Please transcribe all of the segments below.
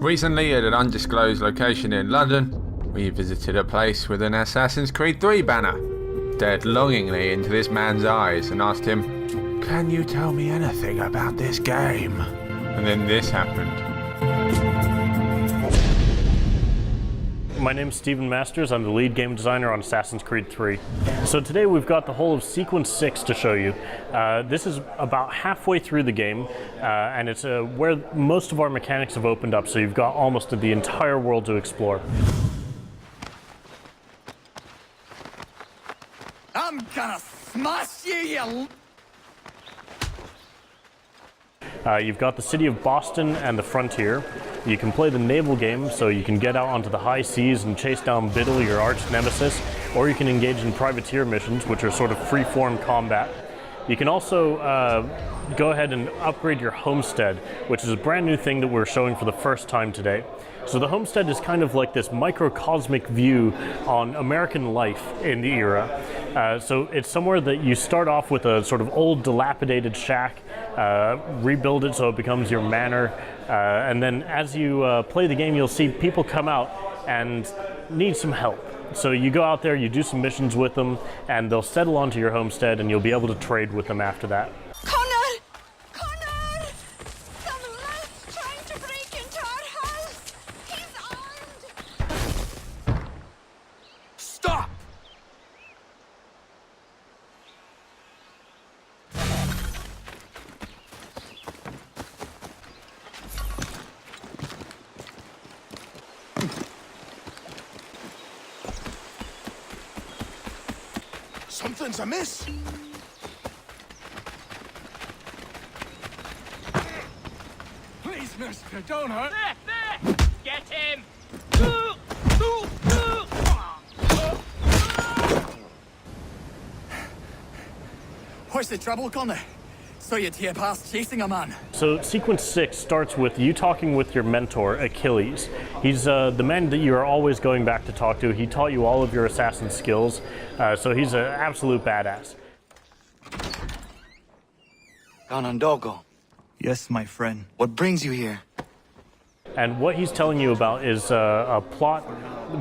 Recently, at an undisclosed location in London, we visited a place with an Assassin's Creed 3 banner. Stared longingly into this man's eyes and asked him, "Can you tell me anything about this game?" And then this happened. My name's Steven Masters. I'm the lead game designer on Assassin's Creed 3. So today we've got the whole of Sequence 6 to show you. This is about halfway through the game, and it's where most of our mechanics have opened up, so you've got almost the entire world to explore. I'm gonna smash you, You've got the city of Boston and the frontier. You can play the naval game, so you can get out onto the high seas and chase down Biddle, your arch nemesis, or you can engage in privateer missions, which are sort of free-form combat. You can also go ahead and upgrade your Homestead, which is a brand new thing that we're showing for the first time today. So the Homestead is kind of like this microcosmic view on American life in the era. So it's somewhere that you start off with a sort of old dilapidated shack, rebuild it so it becomes your manor, and then as you play the game, you'll see people come out and need some help. So you go out there, you do some missions with them, and they'll settle onto your homestead, and you'll be able to trade with them after that. Connor! Connor! Some lad's trying to break into our house! He's armed! Stop! Something's amiss. Please, mister, don't hurt. There! Get him! What's the trouble, Connor? So you'd hear past chasing a man. So Sequence 6 starts with you talking with your mentor, Achilles. He's the man that you are always going back to talk to. He taught you all of your assassin skills, so he's an absolute badass. Ganondogo. Yes, my friend. What brings you here? And what he's telling you about is a plot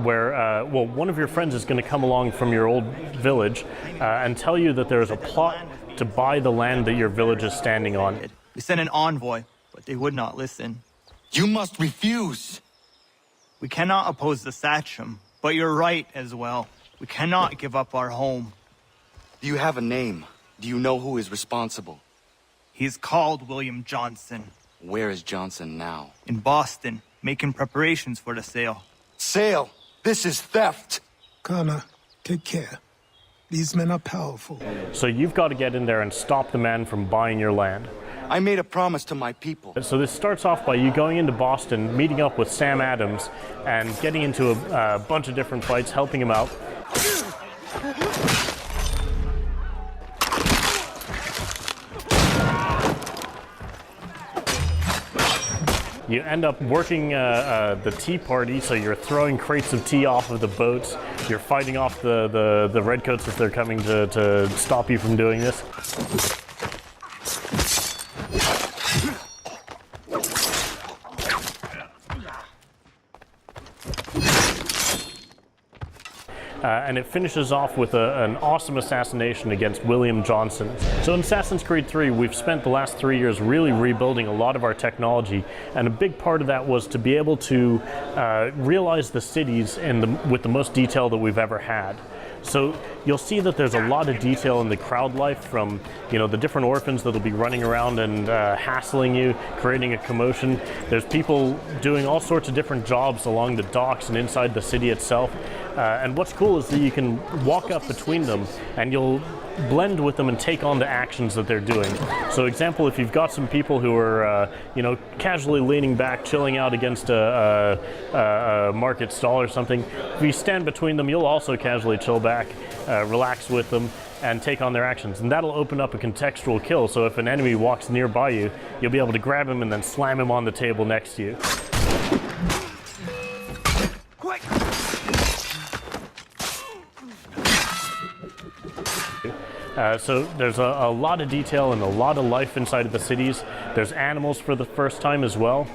where, well, one of your friends is going to come along from your old village and tell you that there's a plot to buy the land that your village is standing on. We sent an envoy, but they would not listen. You must refuse. We cannot oppose the Sachem, but you're right as well. We cannot give up our home. Do you have a name? Do you know who is responsible? He's called William Johnson. Where is Johnson now? In Boston, making preparations for the sale. Sale! This is theft! Connor, take care. These men are powerful. So you've got to get in there and stop the man from buying your land. I made a promise to my people. So this starts off by you going into Boston, meeting up with Sam Adams, and getting into a bunch of different fights, helping him out. You end up working the tea party, so you're throwing crates of tea off of the boats. You're fighting off the redcoats if they're coming to stop you from doing this. And it finishes off with an awesome assassination against William Johnson. So in Assassin's Creed 3, we've spent the last 3 years really rebuilding a lot of our technology, and a big part of that was to be able to realize the cities with the most detail that we've ever had. So you'll see that there's a lot of detail in the crowd life, from the different orphans that'll be running around and hassling you, creating a commotion. There's people doing all sorts of different jobs along the docks and inside the city itself. And what's cool is that you can walk up between them and you'll blend with them and take on the actions that they're doing. So example, if you've got some people who are casually leaning back, chilling out against a market stall or something, if you stand between them, you'll also casually chill back, relax with them, and take on their actions. And that'll open up a contextual kill, so if an enemy walks nearby you, you'll be able to grab him and then slam him on the table next to you. So there's a lot of detail and a lot of life inside of the cities. There's animals for the first time as well.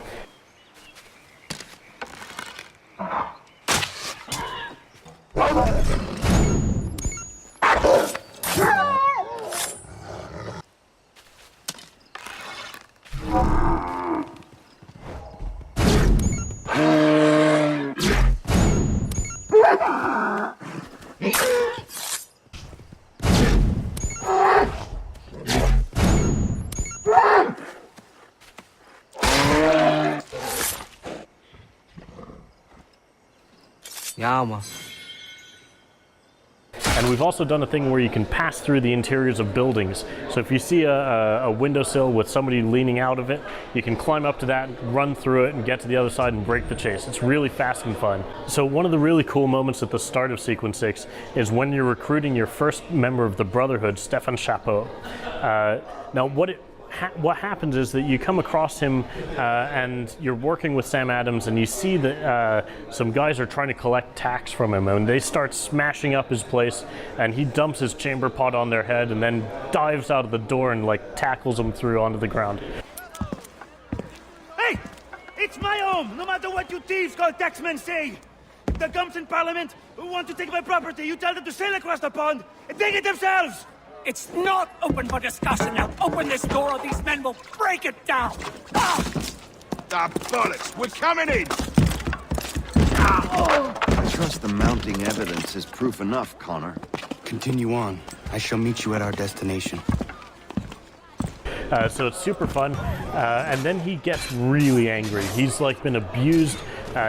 And we've also done a thing where you can pass through the interiors of buildings. So if you see a windowsill with somebody leaning out of it, you can climb up to that, run through it, and get to the other side and break the chase. It's really fast and fun. So one of the really cool moments at the start of Sequence 6 is when you're recruiting your first member of the Brotherhood, Stefan Chapeau. Now what happens is that you come across him and you're working with Sam Adams, and you see that some guys are trying to collect tax from him, and they start smashing up his place, and he dumps his chamber pot on their head and then dives out of the door and like tackles them through onto the ground. Hey! It's my home, no matter what you thieves called taxmen say! The gums in Parliament who want to take my property, you tell them to sail across the pond and take it themselves! It's not open for discussion now. Open this door or these men will break it down. Ah, bollocks! We're coming in! I trust the mounting evidence is proof enough, Connor. Continue on. I shall meet you at our destination. So it's super fun, and then he gets really angry. He's like been abused,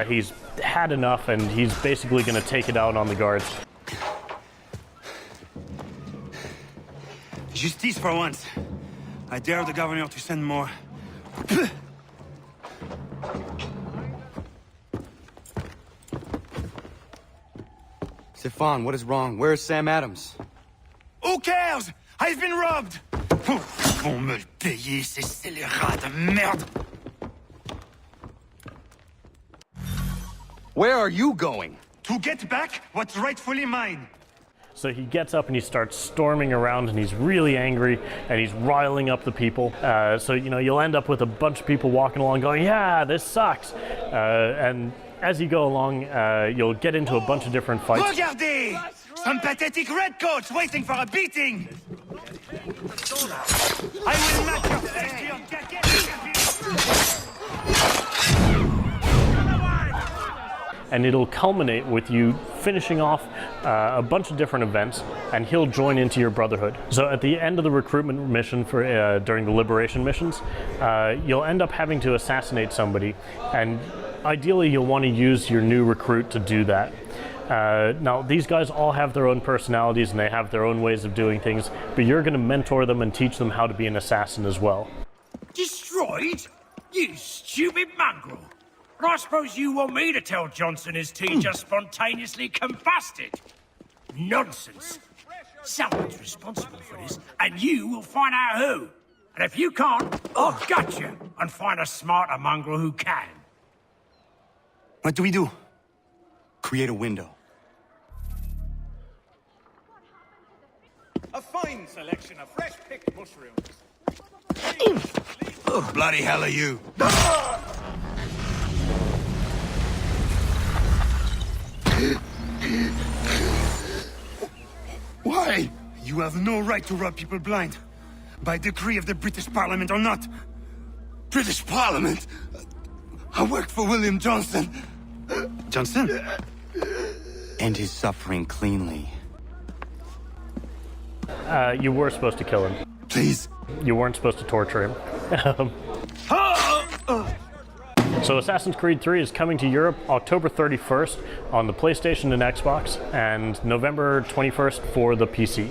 he's had enough, and he's basically going to take it out on the guards. Justice for once. I dare the governor to send more. Stefan, what is wrong? Where is Sam Adams? Who cares? I've been robbed! Vont me le payer, ces scélérats de merde! Where are you going? To get back what's rightfully mine. So he gets up and he starts storming around, and he's really angry, and he's riling up the people. So, you know, you'll end up with a bunch of people walking along going, yeah, this sucks. And as you go along, you'll get into a bunch of different fights. Regardez! Some pathetic redcoats waiting for a beating! I will match your face to your jacket! And it'll culminate with you finishing off a bunch of different events, and he'll join into your Brotherhood. So at the end of the recruitment mission for during the liberation missions, you'll end up having to assassinate somebody, and ideally you'll want to use your new recruit to do that. Now, these guys all have their own personalities and they have their own ways of doing things, but you're going to mentor them and teach them how to be an assassin as well. Destroyed? You stupid mongrel! I suppose you want me to tell Johnson his tea just spontaneously combusted? Nonsense. Someone's responsible for this, and you will find out who. And if you can't, I'll gut you and find a smarter mongrel who can. What do we do? Create a window. A fine selection of fresh-picked mushrooms. Bloody hell are you? Why? You have no right to rob people blind. By decree of the British Parliament or not. British Parliament? I work for William Johnson. Johnson? End his suffering cleanly. You were supposed to kill him. Please. You weren't supposed to torture him. So Assassin's Creed 3 is coming to Europe October 31st on the PlayStation and Xbox, and November 21st for the PC.